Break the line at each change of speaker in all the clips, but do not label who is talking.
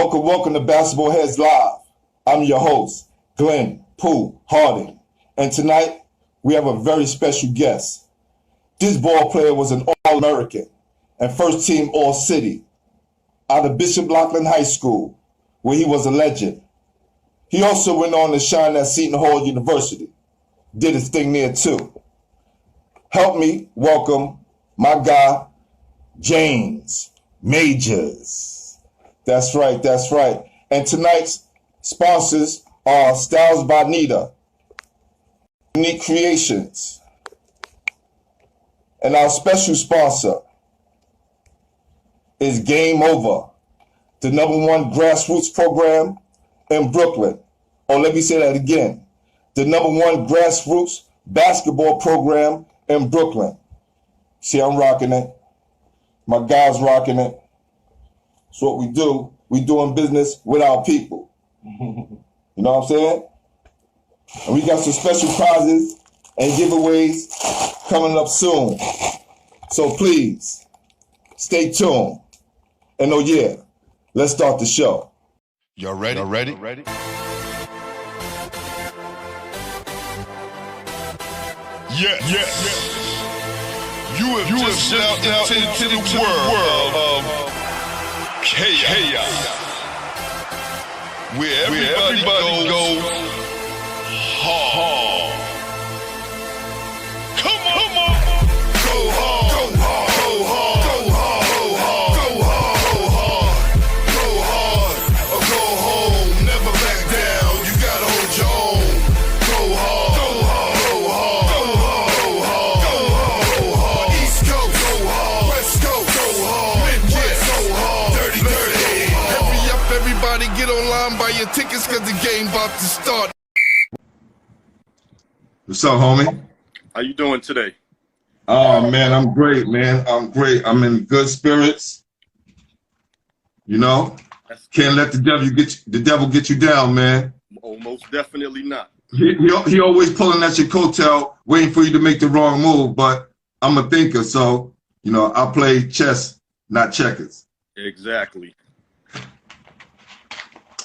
Welcome to Basketball Heads Live. I'm your host, Glenn Pooh Harding. And tonight, we have a very special guest. This ball player was an All-American and first-team All-City out of Bishop Loughlin High School, where he was a legend. He also went on to shine at Seton Hall University. Did his thing there, too. Help me welcome my guy, James Majors. That's right, that's right. And tonight's sponsors are Styles by Nita, Unique Creations, and our special sponsor is Game Over, the #1 grassroots program in Brooklyn. Or let me say that again, the #1 grassroots basketball program in Brooklyn. See, I'm rocking it. My guys rocking it. That's what we do. We doing business with our people. You know what I'm saying? And we got some special prizes and giveaways coming up soon. So please, stay tuned. And oh yeah, let's start the show.
Y'all ready? Y'all ready? Yeah. You have stepped out into the world of chaos, where everybody goes hard. Come on. Go hard. Go hard. Go hard. Go hard. Go hard. Or go home. Never back down. You gotta hold your own. Go hard. Go hard. Go hard. Go hard. East Coast. Go hard. West Coast. Go hard. Midwest. Go hard. Dirty. Hurry up, everybody, get online, buy your tickets, cause the game about to start.
What's up, homie?
How you doing today?
Oh man, I'm great, man. I'm great. I'm in good spirits. You know, can't let the devil get you down, man.
Oh, most definitely not.
He always pulling at your coattail, waiting for you to make the wrong move. But I'm a thinker, so you know I play chess, not checkers.
Exactly.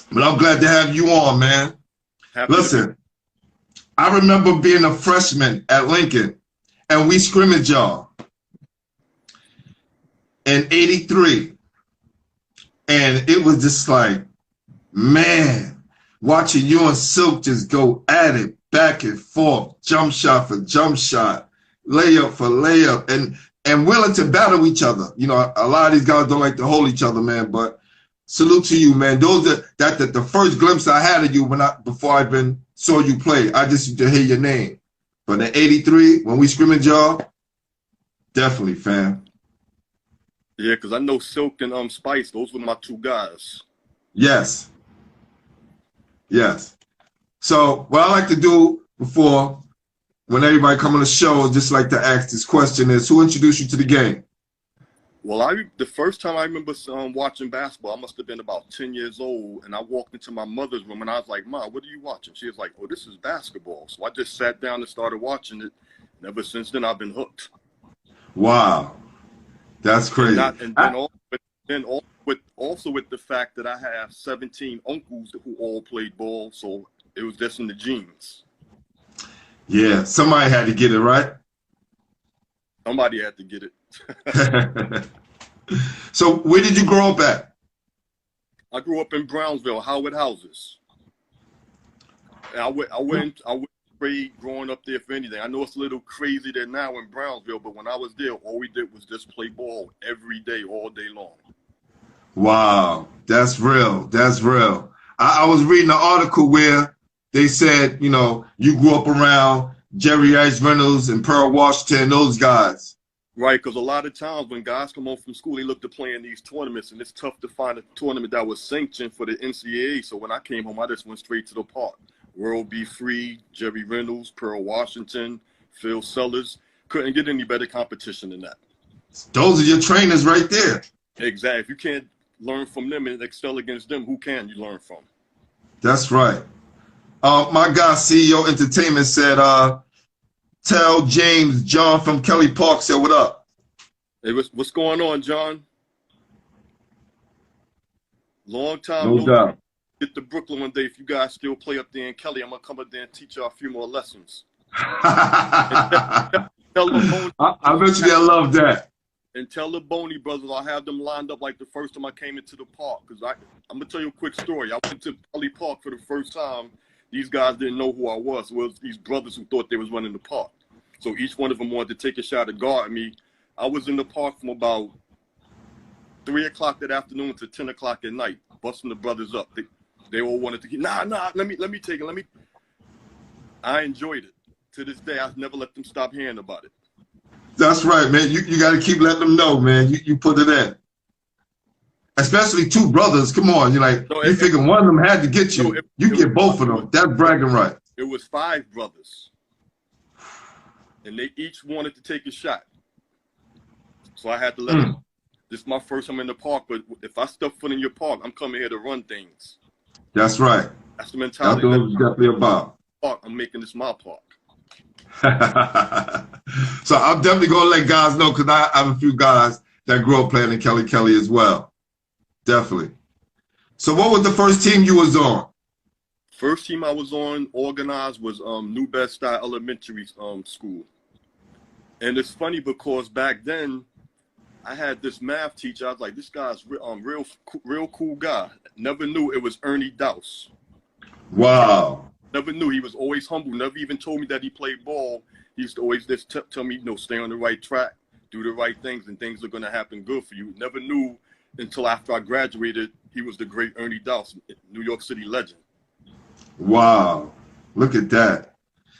But I'm glad to have you on, man. Listen, I remember being a freshman at Lincoln, and we scrimmaged y'all in '83. And it was just like, man, watching you and Silk just go at it back and forth, jump shot for jump shot, layup for layup, and willing to battle each other. You know, a lot of these guys don't like to hold each other, man, but salute to you, man. Those are the first glimpse I had of you before I even saw you play. I just used to hear your name. But in '83, when we scrimmaged y'all, definitely, fam.
Yeah, because I know Silk and Spice, those were my two guys.
Yes. So what I like to do before, when everybody come on the show, is just like to ask this question is, who introduced you to the game?
Well, the first time I remember watching basketball, I must have been about 10 years old, and I walked into my mother's room, and I was like, "Ma, what are you watching?" She was like, "Oh, this is basketball." So I just sat down and started watching it, and ever since then, I've been hooked.
Wow, that's crazy.
Also with the fact that I have 17 uncles who all played ball, so it was just in the genes.
Yeah, somebody had to get it, right?
Somebody had to get it.
So where did you grow up at?
I grew up in Brownsville, Howard Houses. And I went straight growing up there for anything. I know it's a little crazy there now in Brownsville, but when I was there, all we did was just play ball every day, all day long.
Wow, that's real. That's real. I was reading an article where they said, you know, you grew up around Jerry Ice Reynolds and Pearl Washington, those guys.
Right, because a lot of times when guys come home from school, they look to play in these tournaments, and it's tough to find a tournament that was sanctioned for the NCAA. So when I came home, I just went straight to the park. World B. Free, Jerry Reynolds, Pearl Washington, Phil Sellers. Couldn't get any better competition than that.
Those are your trainers right there.
Exactly. If you can't learn from them and excel against them, who can you learn from?
That's right. My guy, CEO Entertainment, said, tell James, John from Kelly Park said, what up?
Hey, what's going on, John? Long time
No doubt.
Get to Brooklyn one day. If you guys still play up there in Kelly, I'm gonna come up there and teach y'all a few more lessons.
I bet you they'll love that.
And tell the Boney brothers I'll have them lined up like the first time I came into the park. Because I'm going to tell you a quick story. I went to Kelly Park for the first time. These guys didn't know who I was. It was these brothers who thought they was running the park. So each one of them wanted to take a shot at guard me. I was in the park from about 3 o'clock that afternoon to 10 o'clock at night, busting the brothers up. They all wanted to get, nah, let me take it. I enjoyed it. To this day, I've never let them stop hearing about it.
That's right, man. You got to keep letting them know, man. You put it in. Especially two brothers. Come on. You figure one of them had to get you. You get both of them. That's bragging right.
It was 5 brothers. And they each wanted to take a shot. So I had to let them. This is my first time in the park, but if I step foot in your park, I'm coming here to run things.
That's right.
That's the mentality.
That's what it's definitely about.
I'm making this my park.
So I'm definitely going to let guys know, because I have a few guys that grew up playing in Kelly as well. Definitely. So what was the first team you was on?
First team I was on, organized, was New Bed-Stuy Elementary School. And it's funny because back then, I had this math teacher. I was like, this guy's real cool guy. Never knew it was Ernie Dowse.
Wow.
Never knew. He was always humble. Never even told me that he played ball. He used to always just tell me, stay on the right track, do the right things, and things are going to happen good for you. Never knew until after I graduated, he was the great Ernie Dowse, New York City legend.
Wow. Look at that.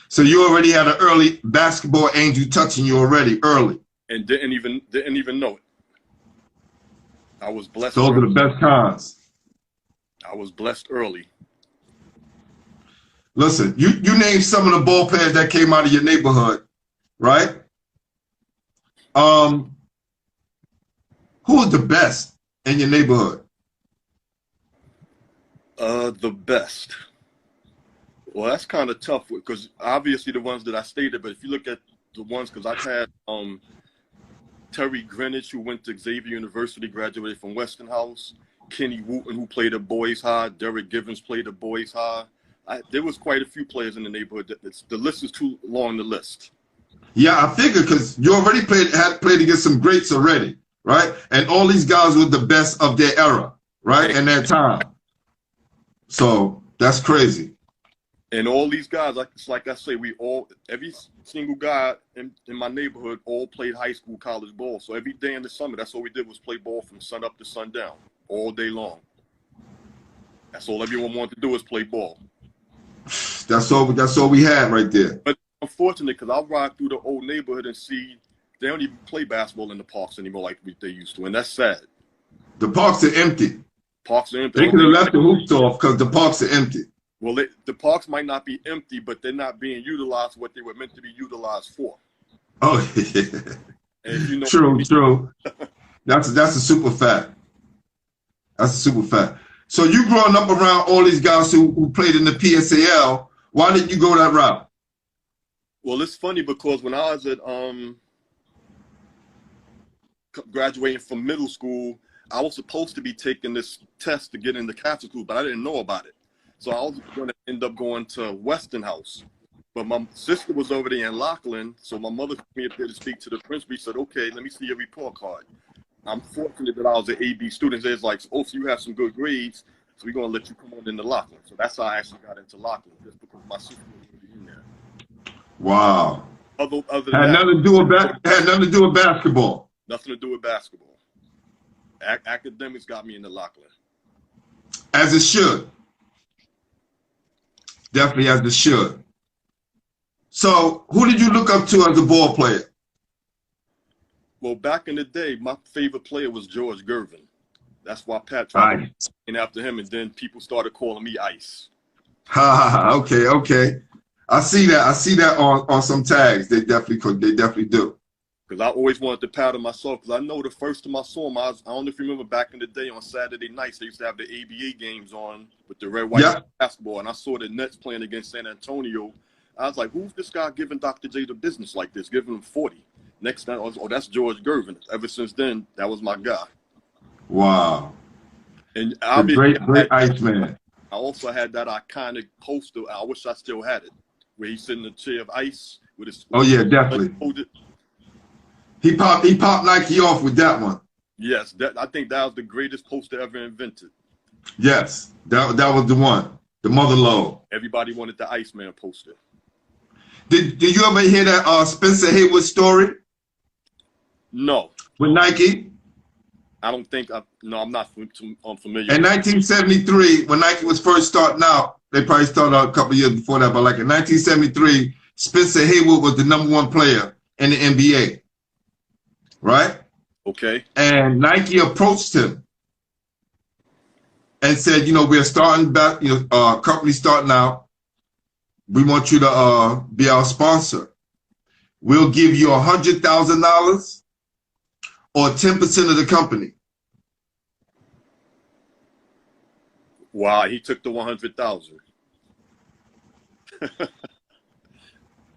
So you already had an early basketball angel touching you already, early.
And didn't even know it. I was blessed.
Those are the best kinds.
I was blessed early.
Listen, you named some of the ball players that came out of your neighborhood, right? Who was the best in your neighborhood?
The best. Well, that's kind of tough because obviously the ones that I stated, but if you look at the ones, because I've had Terry Greenwich, who went to Xavier University, graduated from Westinghouse. Kenny Wooten, who played at Boys High. Derek Givens played at Boys High. There was quite a few players in the neighborhood. The list is too long, the list.
Yeah, I figured, because you already had played against some greats already, right? And all these guys were the best of their era, right? And their time. So that's crazy.
And all these guys, like I say, every single guy in my neighborhood all played high school, college ball. So every day in the summer, that's all we did was play ball from sun up to sundown, all day long. That's all everyone wanted to do was play ball.
That's all we had right there.
But unfortunately, because I'll ride through the old neighborhood and see they don't even play basketball in the parks anymore like they used to, and that's sad.
The parks are empty.
Parks are empty.
They could have left the hoops off because the parks are empty.
Well, the parks might not be empty, but they're not being utilized what they were meant to be utilized for.
Oh, yeah.
And
True. That's a super fact. That's a super fact. So you growing up around all these guys who played in the PSAL, why didn't you go that route?
Well, it's funny because when I was at graduating from middle school, I was supposed to be taking this test to get into Catholic school, but I didn't know about it. So I was going to end up going to Westinghouse. But my sister was over there in Loughlin, so my mother took me up there to speak to the principal. He said, okay, let me see your report card. I'm fortunate that I was an AB student. It's like, so you have some good grades, so we're going to let you come on into Loughlin. So that's how I actually got into Loughlin, just because my sister was already in there.
Wow.
Other than
had
that,
nothing to do with basketball.
Nothing to do with basketball. Academics got me into Loughlin.
As it should. Definitely as it should. So who did you look up to as a ball player?
Well, back in the day, my favorite player was George Gervin. That's why Pat tried to name after him, and then people started calling me Ice. Okay. I see that on some tags. They definitely do. Because I always wanted to pattern myself. Because I know the first time I saw him, I don't know if you remember back in the day on Saturday nights, they used to have the ABA games on with the red-white basketball. And I saw the Nets playing against San Antonio. I was like, who's this guy giving Dr. J the business like this, giving him 40? Next time, that's George Gervin. Ever since then, that was my guy.
Wow.
And
The great Iceman.
I also had that iconic poster. I wish I still had it, where he's sitting in a chair of ice with his.
Oh yeah, definitely. He popped Nike off with that one.
Yes, I think that was the greatest poster ever invented.
Yes, that was the one. The mother load.
Everybody wanted the Iceman poster.
Did you ever hear that Spencer Haywood story?
No.
With Nike?
I don't think I'm not familiar.
In 1973, when Nike was first starting out, they probably started out a couple years before that, but like in 1973, Spencer Haywood was the #1 player in the NBA. Right?
Okay.
And Nike approached him and said, you know, we're starting back, you know, company starting out. We want you to be our sponsor. We'll give you $100,000 or 10% of the company.
Wow, he took the 100,000.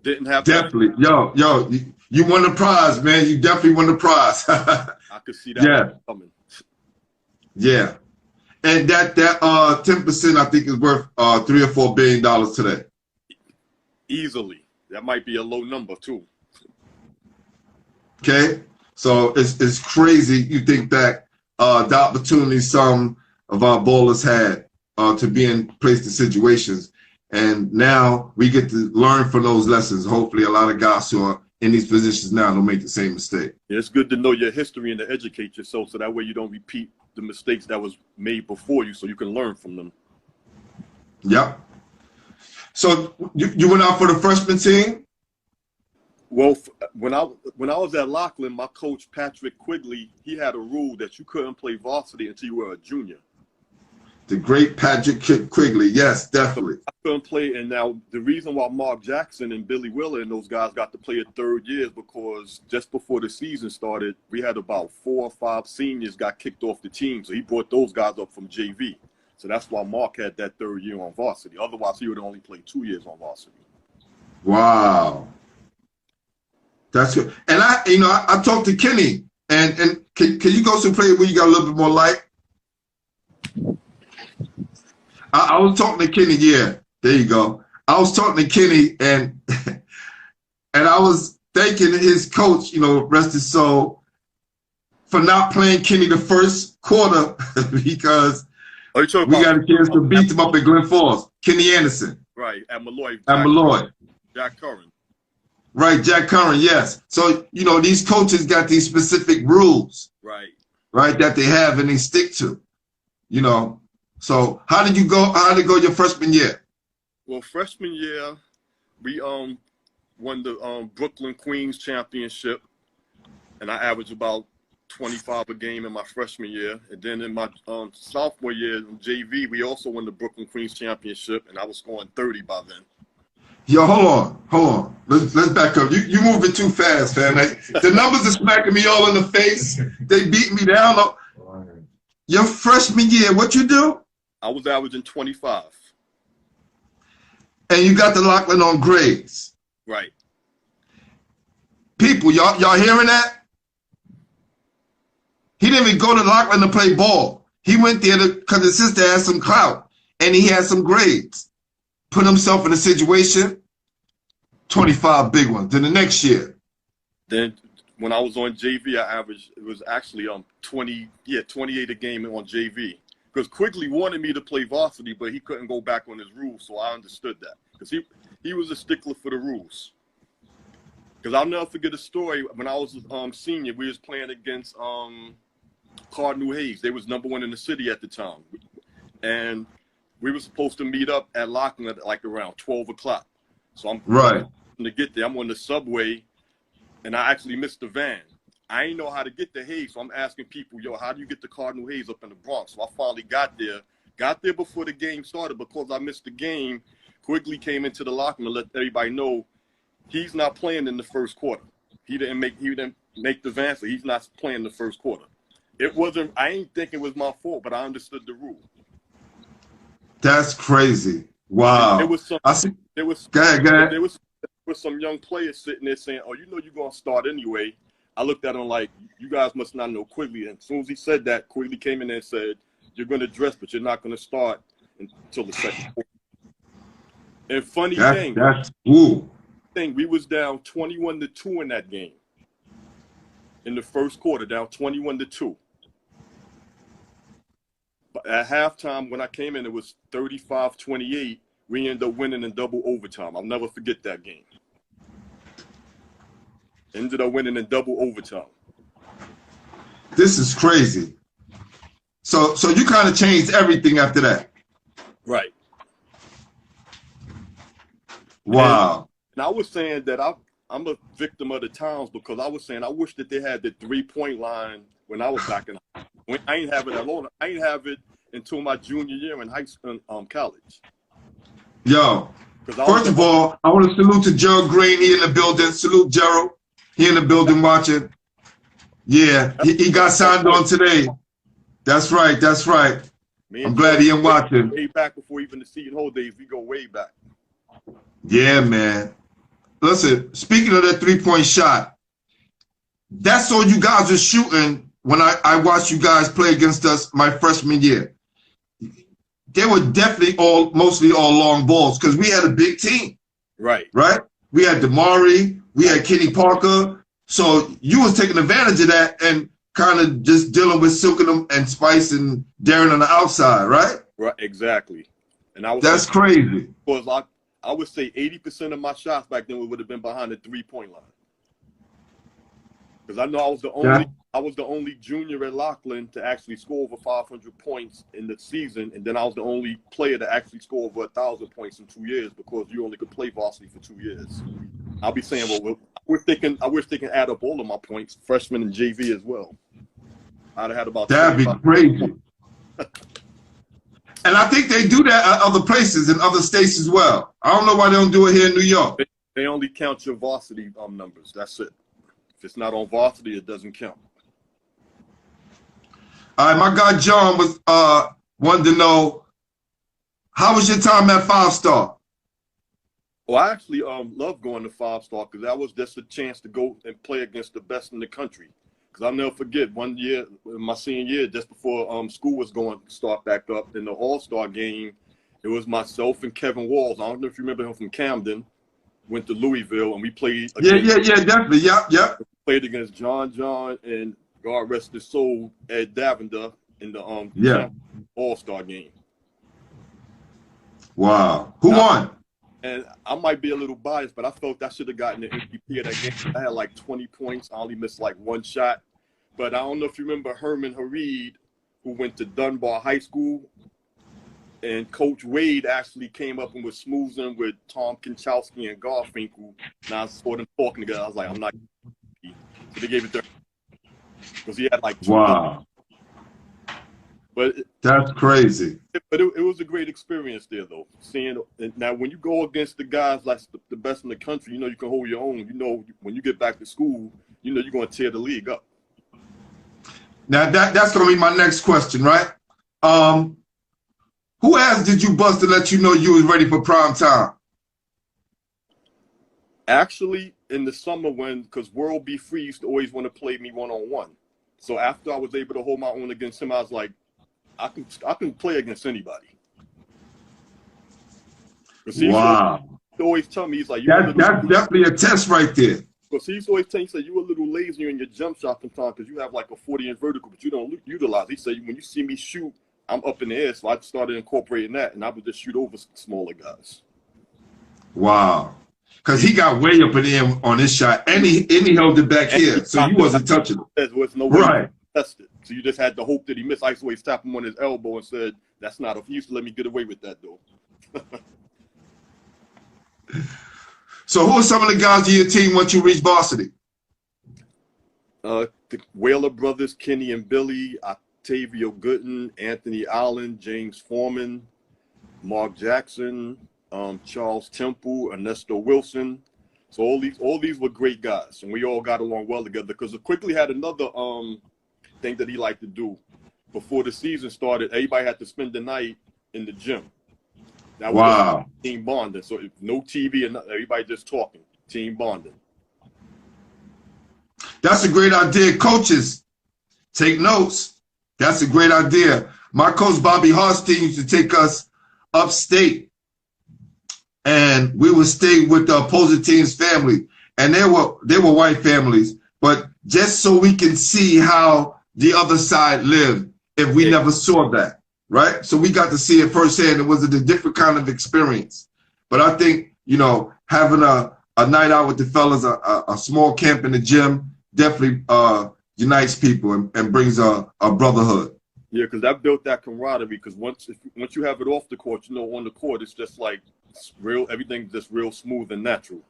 Didn't have
definitely. That. Yo, you won the prize, man. You definitely won the prize.
I could see that coming.
Yeah. And that 10% I think is worth $3 or $4 billion today.
Easily. That might be a low number too.
Okay. So it's crazy. You think back the opportunity some of our ballers had to be in placed in situations. And now we get to learn from those lessons. Hopefully a lot of guys who are in these positions now don't make the same mistake.
Yeah, it's good to know your history and to educate yourself so that way you don't repeat the mistakes that was made before you so you can learn from them.
Yep. So you went out for the freshman team?
Well, when I was at Loughlin, my coach, Patrick Quigley, he had a rule that you couldn't play varsity until you were a junior.
The great Patrick Quigley, yes, definitely.
I couldn't play, and now the reason why Mark Jackson and Billy Willer and those guys got to play a third year is because just before the season started, we had about 4 or 5 seniors got kicked off the team, so he brought those guys up from JV. So that's why Mark had that third year on varsity. Otherwise, he would only play 2 years on varsity.
Wow, that's good. And I talked to Kenny, and can you go to a play where you got a little bit more light? I was talking to Kenny. Yeah, there you go. I was talking to Kenny, and and I was thanking his coach, you know, rest his soul, for not playing Kenny the first quarter because we got a chance to beat him up at Glen Falls. Kenny Anderson.
Right, at Malloy.
At Malloy.
Jack Curran.
Right, Jack Curran, yes. So, you know, these coaches got these specific rules. Right, that they have and they stick to, you know. So how did it go your freshman year?
Well, freshman year, we won the Brooklyn Queens championship, and I averaged about 25 a game in my freshman year. And then in my sophomore year in JV, we also won the Brooklyn Queens championship, and I was scoring 30 by then.
Yo, hold on. Let's back up. You moving too fast, fam. The numbers are smacking me all in the face. They beat me down. Your freshman year, what you do?
I was averaging 25.
And you got the Loughlin on grades.
Right.
People, y'all hearing that? He didn't even go to Loughlin to play ball. He went there because his sister had some clout and he had some grades. Put himself in a situation, 25 big ones. Then the next year.
Then when I was on JV, I averaged, it was actually 28 a game on JV. Because Quigley wanted me to play varsity, but he couldn't go back on his rules, so I understood that. Because he was a stickler for the rules. Because I'll never forget a story. When I was senior, we was playing against Cardinal Hayes. They was #1 in the city at the time. And we were supposed to meet up at Loughlin at like around 12 o'clock. So I'm to get there. I'm on the subway, and I actually missed the van. I ain't know how to get to Hayes, so I'm asking people, yo, how do you get to Cardinal Hayes up in the Bronx? So I finally got there before the game started. Because I missed the game, Quigley came into the locker room and let everybody know he's not playing in the first quarter. He didn't make the van, so he's not playing the first quarter. I ain't think it was my fault, but I understood the rule.
That's crazy. Wow.
There was some young players sitting there saying, oh, you know you're going to start anyway. I looked at him like, you guys must not know Quigley. And as soon as he said that, Quigley came in there and said, you're going to dress, but you're not going to start until the second quarter. And funny thing, we was down 21-2 in that game. In the first quarter, down 21-2. But at halftime, when I came in, it was 35-28. We ended up winning in double overtime. I'll never forget that game. Ended up winning in double overtime.
This is crazy. So you kind of changed everything after that.
Right.
Wow.
And I was saying that I'm a victim of the times, because I was saying I wish that they had the 3-point line when I was back in. When I ain't have it alone. I ain't have it until my junior year in high school, college.
Yo, first of all, I want to salute to Gerald Green. He in the building. Salute Gerald. He in the building watching. Yeah, he got signed on today. That's right. That's right. I'm glad he ain't watching.
Way back before even the Seton Hall days, we go way back.
Yeah, man. Listen, speaking of that 3-point shot, that's all you guys were shooting when I watched you guys play against us my freshman year. They were definitely mostly all long balls, because we had a big team.
Right.
Right? We had Damari, we had Kenny Parker. So you was taking advantage of that and kind of just dealing with Silkenham and Spice and Darren on the outside, right?
Right, exactly. And
that's crazy.
Because I would say 80% of my shots back then would have been behind the 3-point line. Because I know I was the only junior at Loughlin to actually score over 500 points in the season, and then I was the only player to actually score over 1,000 points in 2 years, because you only could play varsity for 2 years. I'll be saying, well, I wish they can add up all of my points, freshman and JV as well. I'd have had about.
That'd be crazy. And I think they do that at other places in other states as well. I don't know why they don't do it here in New York.
They only count your varsity numbers. That's it. If it's not on varsity, it doesn't count.
All right, my guy John was wanted to know, how was your time at 5-star?
Well, I actually love going to 5-star, because that was just a chance to go and play against the best in the country. Because I'll never forget, one year, my senior year, just before school was going to start back up, in the All-Star game, it was myself and Kevin Walls. I don't know if you remember him from Camden. Went to Louisville, and we played.
Yeah, definitely. Yep.
Played against John, and God rest his soul, Ed Davender, in the All-Star game.
Wow. Who won?
And I might be a little biased, but I felt I should have gotten the MVP of that game. I had like 20 points. I only missed like one shot. But I don't know if you remember Herman Hareed, who went to Dunbar High School. And Coach Wade actually came up and was smoozing with Tom Kinchowski and Garfinkel. And I saw them talking together. I was like, I'm not. So they gave it to him, because he had like 2.
Wow.
But
that's crazy.
But it was a great experience there, though. Seeing now, when you go against the guys like the best in the country, you know you can hold your own. You know, when you get back to school, you know you're going to tear the league up.
Now that's going to be my next question, right? Who else did you bust to let you know you was ready for prime time?
Actually, in the summer, because World Be Free used to always want to play me one-on-one. So after I was able to hold my own against him, I was like, I can play against anybody.
Wow.
He always tell me, he's like,
that's definitely a test right there.
Because he's always telling me, you a little lazy in your jump shot sometimes, because you have like a 40-inch vertical, but you don't utilize it. He said, when you see me shoot, I'm up in the air. So I started incorporating that, and I would just shoot over smaller guys.
Wow. Because he got way up in the air on this shot, and he held it back here, so you wasn't touching it.
There was no way to test it. So you just had to hope that he missed. I used to always tap him on his elbow and said, that's not a. He used to let me get away with that, though.
So who are some of the guys of your team once you reach varsity?
The Whaler brothers, Kenny and Billy, Octavio Gooden, Anthony Allen, James Foreman, Mark Jackson, Charles Temple, Ernesto Wilson. So all these were great guys, and we all got along well together, because Quickly had another thing that he liked to do. Before the season started, everybody had to spend the night in the gym. That was team bonding. So no TV and everybody just talking, team bonding.
That's a great idea. Coaches, take notes. That's a great idea. My coach Bobby Harstein used to take us upstate, and we would stay with the opposing team's family, and they were white families, but just so we can see how the other side lived if we never saw that, right? So we got to see it firsthand. It was a different kind of experience. But I think, you know, having a night out with the fellas, a small camp in the gym, definitely unites people and brings a brotherhood.
Yeah, because that built that camaraderie. Because once you have it off the court, you know, on the court, it's just like it's real. Everything's just real smooth and natural.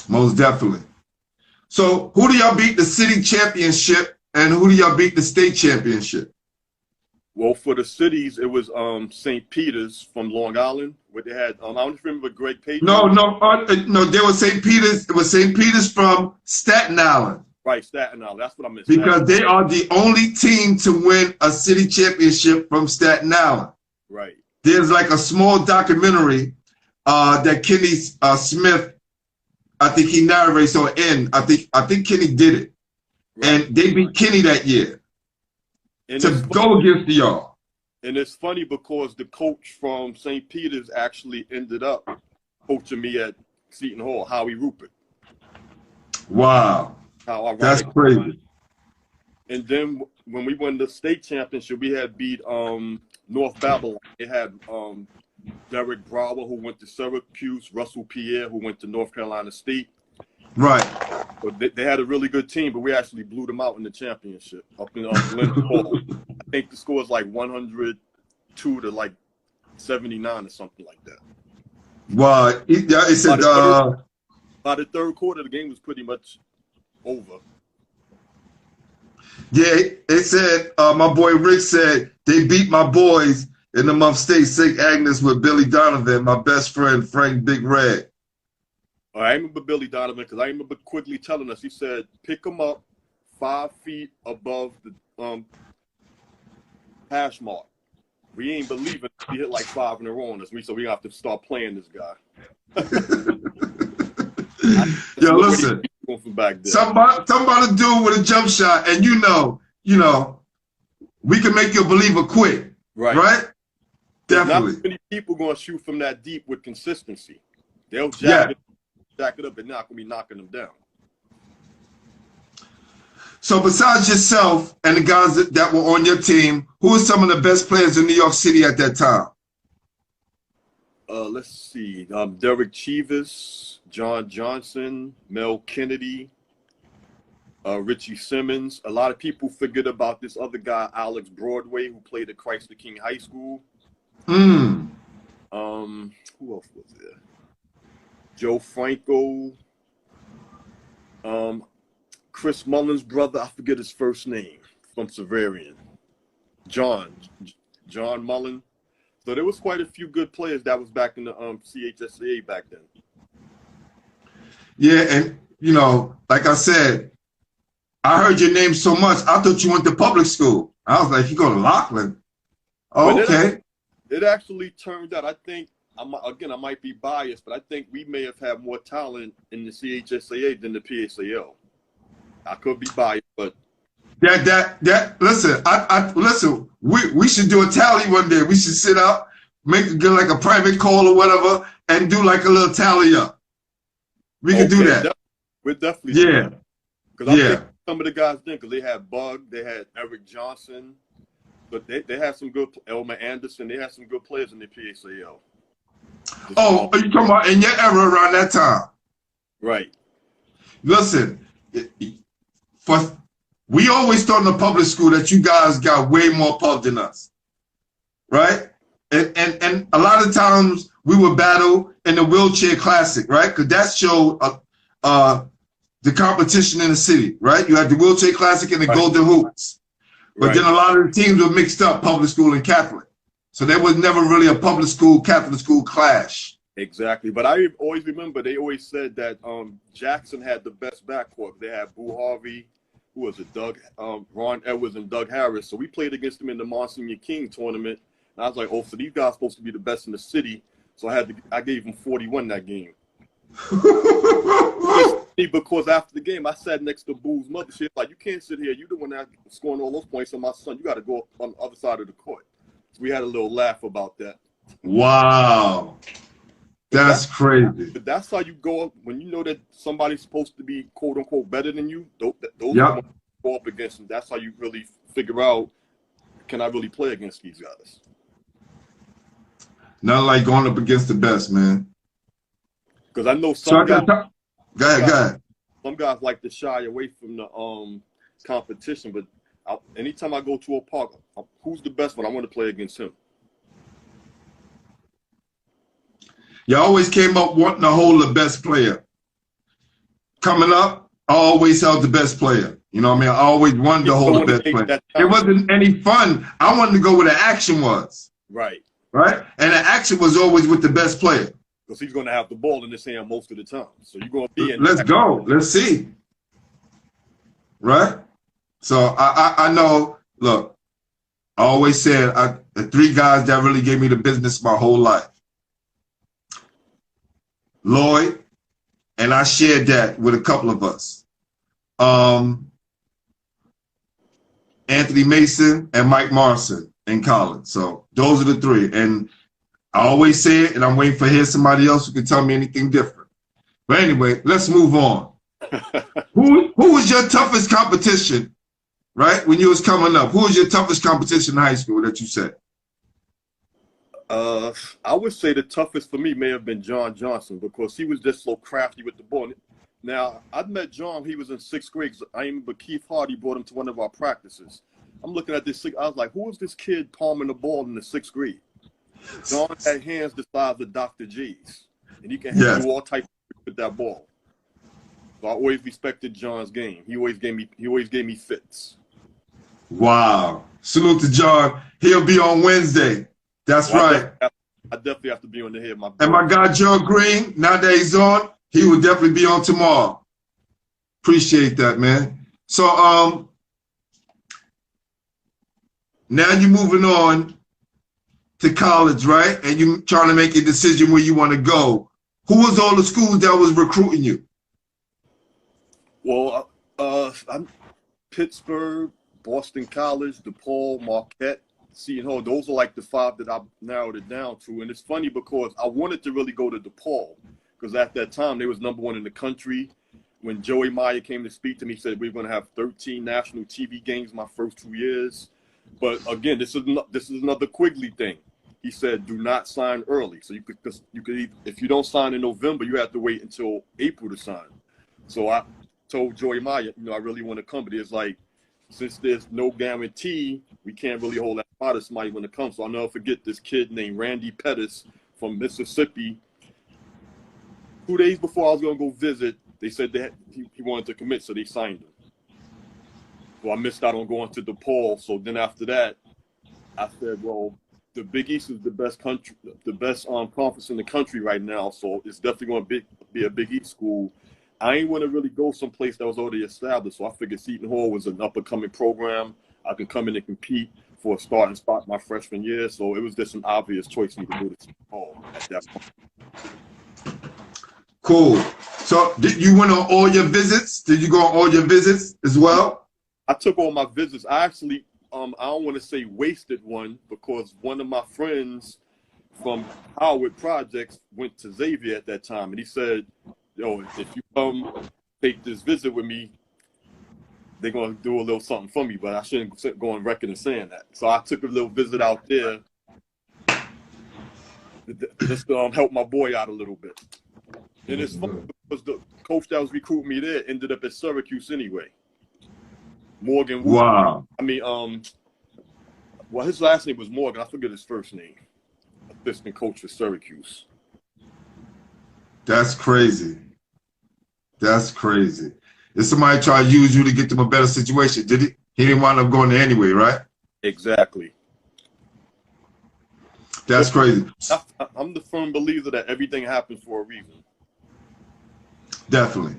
Most definitely. So who do y'all beat the city championship, and who do y'all beat the state championship?
Well, for the cities, it was St. Peter's from Long Island, where they had I don't remember Greg Payton.
No, there was St. Peter's. It was St. Peter's from Staten Island.
Right, Staten Island. That's what I missed.
Because they are the only team to win a city championship from Staten Island.
Right.
There's like a small documentary that Kenny Smith, I think he narrates on N. I think Kenny did it, right. And they beat Kenny that year to go against y'all.
And it's funny because the coach from St. Peter's actually ended up coaching me at Seton Hall, Howie Rupert.
Wow. That's crazy.
And then when we won the state championship, we had beat North Babylon. It had Derek Brower, who went to Syracuse, Russell Pierre, who went to North Carolina State.
Right.
But they had a really good team, but we actually blew them out in the championship up in Glen Hall. I think the score is like 102 to like 79 or something like that.
Wow. It said
by the third quarter, the game was pretty much over.
Yeah, it said, my boy Rick said, they beat my boys in the month state St. Agnes with Billy Donovan, my best friend, Frank Big Red.
I remember Billy Donovan because I remember quickly telling us, he said, pick them up 5 feet above the hash mark. We ain't believing he hit like 5 in a row on us. So we have to start playing this guy.
Yo, listen.
From back there.
Somebody do with a jump shot, and you know, we can make you a believer quick. Right? Definitely.
Not many people gonna shoot from that deep with consistency. They'll jack it up and not gonna be knocking them down.
So besides yourself and the guys that were on your team, who are some of the best players in New York City at that time?
Let's see. Derek Chivas, John Johnson, Mel Kennedy, Richie Simmons. A lot of people forget about this other guy, Alex Broadway, who played at Christ the King High School. Who else was there? Joe Franco. Chris Mullen's brother, I forget his first name, from Severian. John Mullen. So there was quite a few good players that was back in the CHSAA back then.
Yeah, and like I said, I heard your name so much, I thought you went to public school. I was like, you go to Loughlin? Oh, okay.
It actually turned out, I think, I might be biased, but I think we may have had more talent in the CHSAA than the PSAL. I could be biased, but listen, we should do a tally one day. We should sit up, get like a private call or whatever, and do like a little tally up. We can do that. We're definitely doing that. Because I think some of the guys then, because they had Bug, they had Eric Johnson, but they had some good, Elmer Anderson, they had some good players in the PSAL.
Oh, are you talking about in your era around that time?
Right.
Listen, we always thought in the public school that you guys got way more pub than us, right? And a lot of times we would battle in the wheelchair classic, right? Because that showed the competition in the city, right? You had the wheelchair classic and the Golden Hoops. But then a lot of the teams were mixed up, public school and Catholic. So there was never really a public school, Catholic school clash.
Exactly. But I always remember they always said that Jackson had the best backcourt. They had Boo Harvey, who was it, Ron Edwards and Doug Harris. So we played against them in the Monsignor King tournament. And I was like, oh, so these guys are supposed to be the best in the city. So I gave them 41 that game. funny because after the game, I sat next to Boo's mother. She's like, "You can't sit here. You the one that scoring all those points on my son. You got to go up on the other side of the court." So we had a little laugh about that.
Wow. That's crazy.
But that's how you go up when you know that somebody's supposed to be quote unquote better than you. Those
Yep.
are go up against them. That's how you really figure out, can I really play against these guys?
Nothing like going up against the best, man.
Because I know
So I
some
got go ahead.
some guys like to shy away from the competition, but anytime I go to a park, who's the best one? I want to play against him.
You always came up wanting to hold the best player. Coming up, I always held the best player. You know what I mean? I always wanted to hold the best player. It wasn't any fun. I wanted to go where the action was.
Right.
Right? And the action was always with the best player.
Because he's going to have the ball in his hand most of the time. So you're going to be in.
Let's go. Let's see. Right? So I know, look, I always said the three guys that really gave me the business my whole life. Lloyd, and I shared that with a couple of us. Anthony Mason and Mike Morrison in college. So those are the three. And I always say it, and I'm waiting for hear somebody else who can tell me anything different. But anyway, let's move on. Who was your toughest competition, right, when you was coming up? Who was your toughest competition in high school that you said?
I would say the toughest for me may have been John Johnson because he was just so crafty with the ball. Now, I met John, he was in 6th grade. I remember Keith Hardy brought him to one of our practices. I'm looking at this, I was like, who is this kid palming the ball in the 6th grade? John had hands the size of Dr. G's, and he can do all types of with that ball. So I always respected John's game. He always gave me fits.
Wow. Salute to John. He'll be on Wednesday. That's right.
I definitely have to be on the head.
And my guy Joe Green, now that he's on, he will definitely be on tomorrow. Appreciate that, man. So now you're moving on to college, right? And you're trying to make a decision where you want to go. Who was all the schools that was recruiting you?
Well, I'm Pittsburgh, Boston College, DePaul, Marquette, Seton Hall. Those are like the 5 that I've narrowed it down to. And it's funny because I wanted to really go to DePaul because at that time they was #1 in the country. When Joey Meyer came to speak to me, he said we're going to have 13 national TV games my first 2 years. But again, this is another Quigley thing. He said, do not sign early. So you could if you don't sign in November, you have to wait until April to sign. So I told Joey Meyer, I really want to come, but it's like, since there's no guarantee, we can't really hold that spot as somebody when it comes. So I'll never forget this kid named Randy Pettis from Mississippi. 2 days before I was going to go visit, they said that he wanted to commit, so they signed him. So I missed out on going to DePaul. So then after that, I said, well, the Big East is the best conference in the country right now. So it's definitely going to be a Big East school. I ain't want to really go someplace that was already established. So I figured Seton Hall was an up-and-coming program. I could come in and compete for a starting spot my freshman year. So it was just an obvious choice for me to go to Seton Hall at that point.
Cool. So did you went on all your visits? Did you go on all your visits as well?
I took all my visits. I actually, I don't want to say wasted one because one of my friends from Howard Projects went to Xavier at that time. And he said, yo, if you come take this visit with me, they're going to do a little something for me, but I shouldn't go on record and saying that. So I took a little visit out there just to help my boy out a little bit. And it's funny because the coach that was recruiting me there ended up at Syracuse anyway. Morgan.
Wow.
I mean, well, his last name was Morgan. I forget his first name. Assistant coach for Syracuse.
That's crazy. That's crazy. If somebody tried to use you to get them a better situation, did he? He didn't wind up going there anyway, right?
Exactly.
That's crazy.
I'm the firm believer that everything happens for a reason.
Definitely.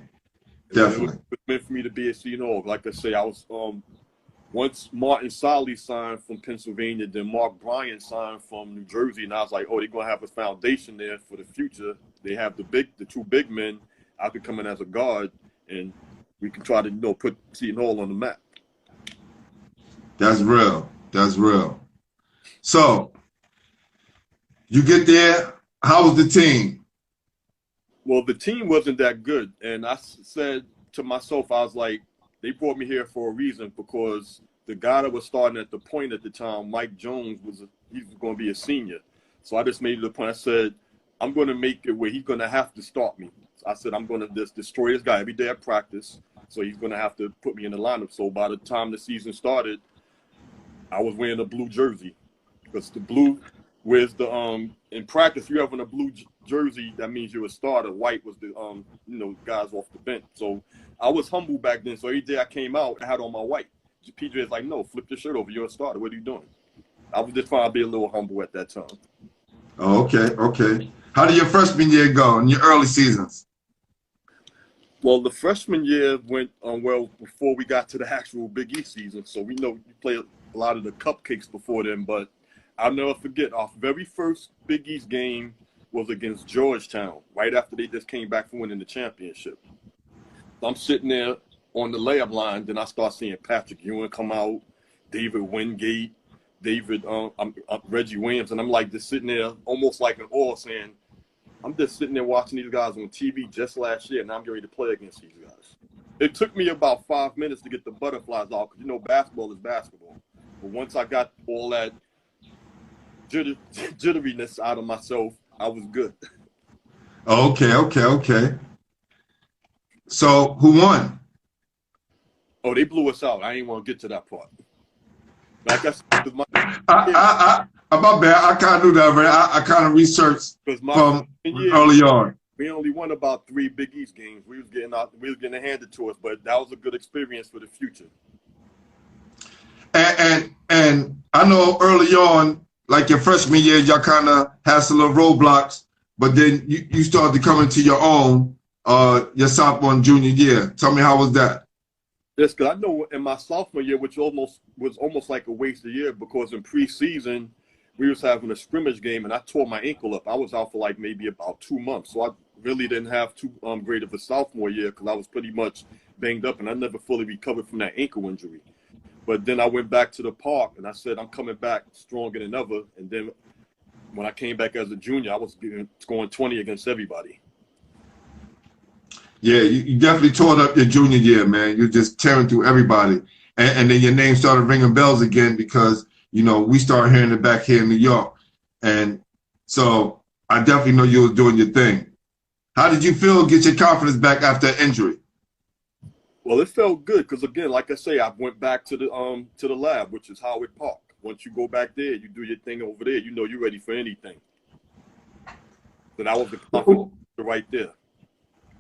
Definitely.
It was meant for me to be at Seton Hall. Like I say, I was once Martin Solly signed from Pennsylvania, then Mark Bryant signed from New Jersey, and I was like, oh, they're gonna have a foundation there for the future. They have the 2 big men. I could come in as a guard. and we can try to, put Seton Hall on the map.
That's real. That's real. So you get there. How was the team?
Well, the team wasn't that good, and I said to myself, I was like, they brought me here for a reason, because the guy that was starting at the point at the time, Mike Jones, he was going to be a senior. So I just made it a point. I said, I'm going to make it where he's going to have to start me. I said, I'm going to just destroy this guy every day at practice. So he's going to have to put me in the lineup. So by the time the season started, I was wearing a blue jersey, because the blue, where's the in practice, you having a blue jersey, that means you're a starter. White was the guys off the bench. So I was humble back then. So every day I came out, I had on my white. PJ is like, no, flip your shirt over. You're a starter. What are you doing? I was just trying to be a little humble at that time.
Oh, okay. How did your freshman year go in your early seasons?
Well, the freshman year went well before we got to the actual Big East season. So we know we played a lot of the cupcakes before then, but I'll never forget our very first Big East game was against Georgetown, right after they just came back from winning the championship. So I'm sitting there on the layup line, then I start seeing Patrick Ewing come out, David Wingate, Reggie Williams, and I'm like just sitting there almost like an awe, saying, I'm just sitting there watching these guys on TV just last year, and I'm getting ready to play against these guys. It took me about 5 minutes to get the butterflies out, because basketball is basketball. But once I got all that jitteriness out of myself, I was good.
Okay. So who won?
Oh, they blew us out. I ain't want to get to that part. Like I said,
my bad. I kind of knew that, right? I kind of researched from early on.
We only won about 3 Big East games. We was getting it handed to us, but that was a good experience for the future.
And I know early on, like your freshman year, y'all kind of had some little roadblocks, but then you started to come into your own your sophomore and junior year. Tell me, how was that?
Yes, because I know in my sophomore year, which was almost like a wasted year, because in preseason we was having a scrimmage game and I tore my ankle up. I was out for like maybe about 2 months, so I really didn't have too great of a sophomore year, because I was pretty much banged up and I never fully recovered from that ankle injury. But then I went back to the park and I said, I'm coming back stronger than ever. And then when I came back as a junior, I was scoring 20 against everybody.
Yeah, you definitely tore up your junior year, man. You're just tearing through everybody. And then your name started ringing bells again, because, we started hearing it back here in New York. And so I definitely know you were doing your thing. How did you feel get your confidence back after an injury?
Well, it felt good, because again, like I say, I went back to the lab, which is Howard Park. Once you go back there, you do your thing over there. You're ready for anything. So that was the confidence right there.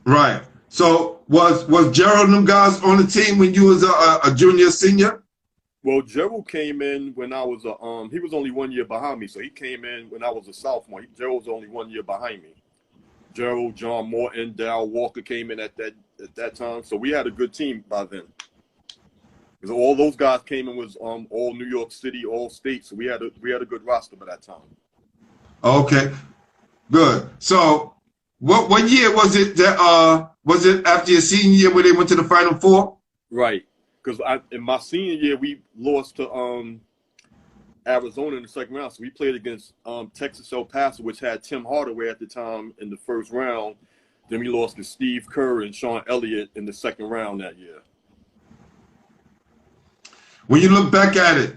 Right.
So was Gerald and them guys on the team when you was a junior, senior?
Well, Gerald came in when I was he was only 1 year behind me, so he came in when I was a sophomore. Gerald was only 1 year behind me. Gerald, John Morton, Darryl Walker came in at that time, so we had a good team by then. Because all those guys came in was all New York City, all states, so we had a good roster by that time.
Okay, good. So what year was it that was it after your senior year where they went to the Final Four?
Right, because in my senior year we lost to Arizona in the second round. So we played against Texas El Paso, which had Tim Hardaway at the time in the first round. Then we lost to Steve Kerr and Sean Elliott in the second round that year.
When you look back at it,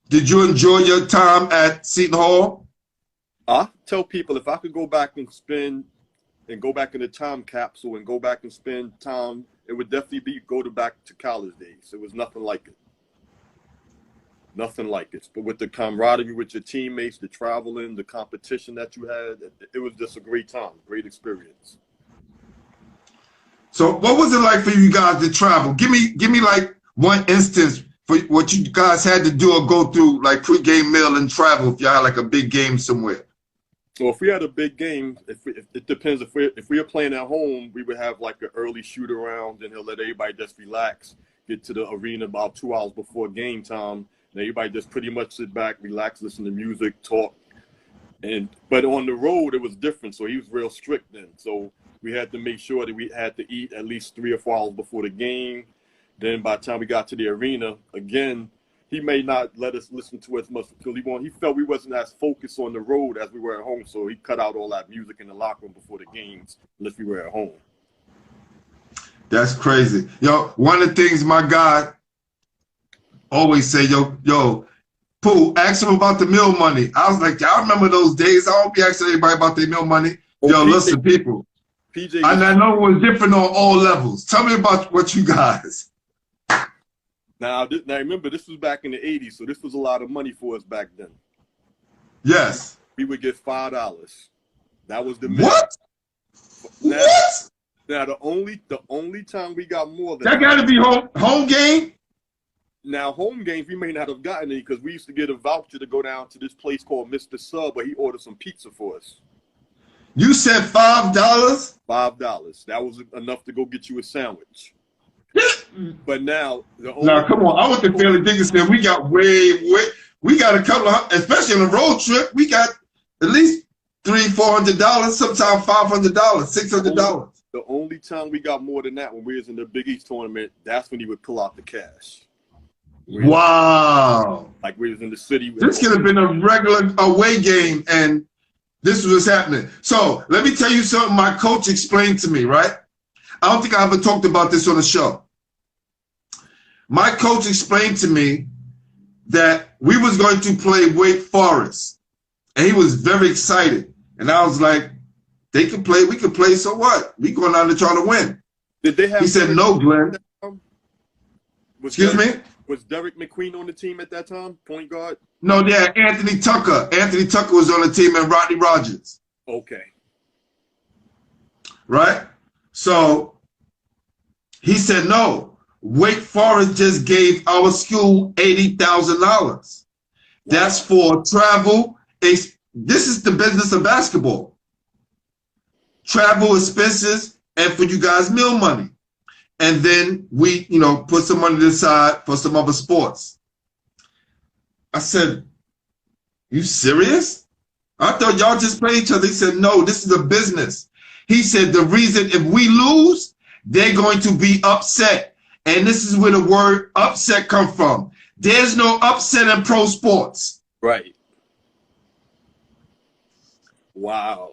did you enjoy your time at Seton Hall?
I tell people, if I could go back and go back in the time capsule and go back and spend time, it would definitely be back to college days. It was nothing like it. Nothing like it. But with the camaraderie with your teammates, the traveling, the competition that you had, it was just a great time, great experience.
So what was it like for you guys to travel? Give me like one instance for what you guys had to do or go through, like pregame meal and travel, if you had like a big game somewhere.
So if we had a big game, it depends. If we were playing at home, we would have like an early shoot around, and he'll let everybody just relax, get to the arena about 2 hours before game time. And everybody just pretty much sit back, relax, listen to music, talk. But on the road, it was different. So he was real strict then. So We had to make sure that we had to eat at least 3 or 4 hours before the game. Then by the time we got to the arena, again, he may not let us listen to as much because he felt we wasn't as focused on the road as we were at home. So he cut out all that music in the locker room before the games unless we were at home.
That's crazy. Yo, one of the things my guy always say, yo, Pooh, ask him about the meal money. I was like, I remember those days. I don't be asking everybody about their meal money. Yo, listen, people.
PJ,
and I know it was different on all levels. Tell me about what you guys.
Now remember, this was back in the 80s, so this was a lot of money for us back then.
Yes.
We would get $5. That was the
what?
Now the only time we got more than
that got to be home game.
Now home games we may not have gotten any because we used to get a voucher to go down to this place called Mr. Sub, where he ordered some pizza for us.
You said $5?
$5. That was enough to go get you a sandwich. But now
now come on, I went to Fairleigh Dickinson. We got we got a couple of, especially on a road trip, we got at least $300-400, sometimes $500, $600.
The only time we got more than that when we was in the Big East tournament, that's when he would pull out the cash.
Wow.
Like we was in the city.
This could have been a regular away game and this was happening. So let me tell you something my coach explained to me, right? I don't think I ever talked about this on the show. My coach explained to me that we was going to play Wake Forest. And he was very excited. And I was like, they can play, we can play, so what? We going out to try to win.
Did they have
he said, no, Glenn. Excuse me?
Was Derek McQueen on the team at that time, point guard?
No, they had Anthony Tucker. Anthony Tucker was on the team and Rodney Rogers.
Okay.
Right? So he said, no. Wake Forest just gave our school $80,000. That's for travel. This is the business of basketball. Travel expenses and for you guys meal money. And then we, put some money to the side for some other sports. I said, you serious? I thought y'all just play each other. He said, no, this is a business. He said, the reason if we lose, they're going to be upset. And this is where the word upset come from. There's no upset in pro sports.
Right. Wow.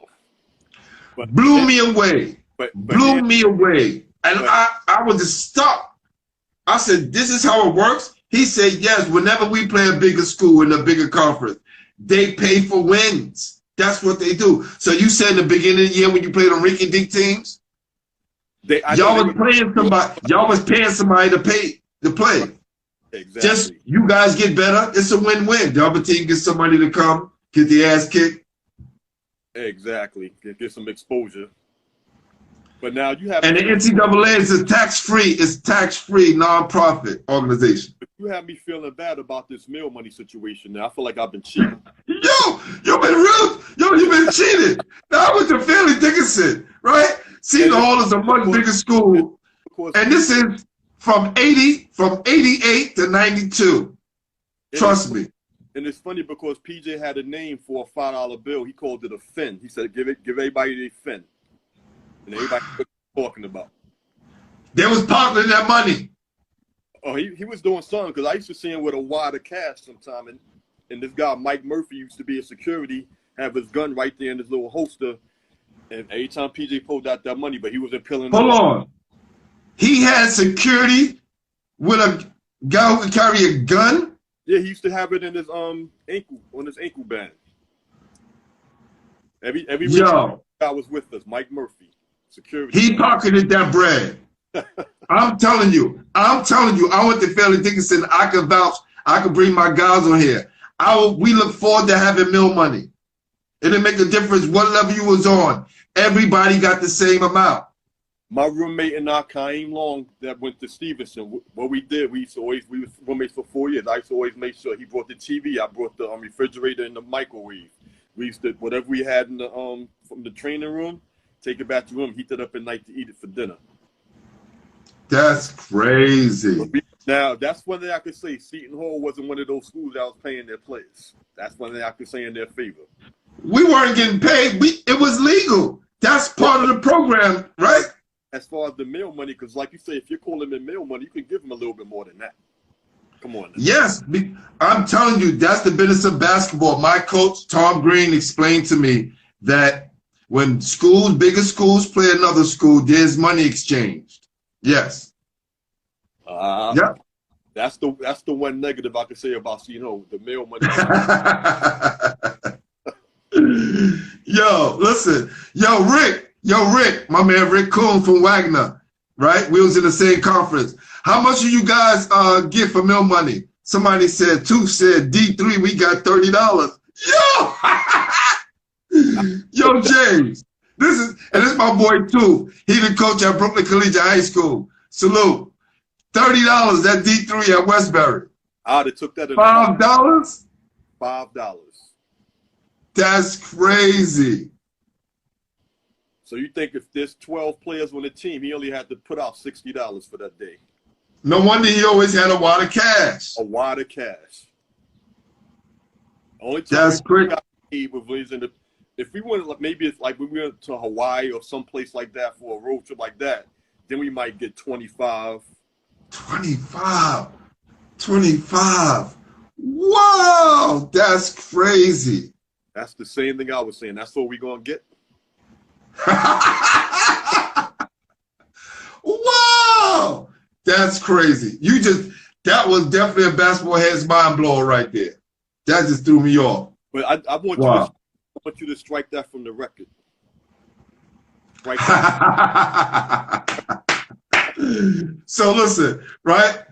Blew me away. Blew me away. And I was just stuck. I said, this is how it works? He said, yes, whenever we play a bigger school in a bigger conference, they pay for wins. That's what they do. So you said in the beginning of the year when you played on rinky-dink teams, y'all was paying somebody. Y'all was paying somebody to play.
Exactly.
Just you guys get better. It's a win-win. The other team gets somebody to come get the ass kicked.
Exactly. Get some exposure. But now you have.
And the NCAA is a tax-free. It's tax-free nonprofit organization.
But you have me feeling bad about this meal money situation. Now I feel like I've been cheated.
You've been cheated. Now I went to Fairleigh Dickinson, right? Seton Hall is a much bigger school, and this is from 88 to 92. Trust me.
And it's funny because PJ had a name for a $5 bill. He called it a fin. He said, "Give everybody their fin," and everybody was talking about.
They was parking that money.
Oh, he was doing something because I used to see him with a wad of cash sometime, and this guy Mike Murphy used to be a security, have his gun right there in his little holster. And every time PJ pulled out that money, but he was appealing.
Hold on. He had security with a guy who could carry a gun?
Yeah, he used to have it in his ankle band. Every guy was with us, Mike Murphy, security.
He pocketed that bread. I'm telling you, I went to Fairleigh Dickinson. I could vouch. I could bring my guys on here. We look forward to having meal money. It didn't make a difference what level you was on. Everybody got the same amount.
My roommate and I, Kaim Long, that went to Stevenson, what we did, we were roommates for 4 years. I used to always make sure he brought the TV. I brought the refrigerator and the microwave. We used to, whatever we had in the from the training room, take it back to the room, heat it up at night to eat it for dinner.
That's crazy.
Now, that's one thing I could say. Seton Hall wasn't one of those schools that was paying their players. That's one thing I could say in their favor.
We weren't getting paid. It was legal. That's part of the program, right?
As far as the meal money, because like you say, if you're calling it meal money, you can give them a little bit more than that. Come on. Now.
Yes, I'm telling you, that's the business of basketball. My coach, Tom Green, explained to me that when schools, bigger schools play another school, there's money exchanged. Yes.
Yeah. That's the one negative I could say about, you know, the meal money.
Yo, listen. Yo, Rick, my man Rick Coon from Wagner, right? We was in the same conference. How much do you guys get for meal money? Somebody said, Tooth said, D3, we got $30. Yo, James, this is my boy Tooth. He the coach at Brooklyn Collegiate High School. Salute. $30, that D3 at Westbury.
I would have took that in
$5?
$5.
That's crazy.
So you think if there's 12 players on the team, he only had to put out $60 for that day.
No wonder he always had a wad of cash.
A wad of cash. Only time
that's great.
If we went, maybe it's like we went to Hawaii or someplace like that for a road trip like that, then we might get 25.
25. Wow, that's crazy.
That's the same thing I was saying. That's what we're gonna get.
Wow, that's crazy. That was definitely a basketball head's mind blower right there. That just threw me off.
But I want you to strike that from the record. Right.
So listen, right?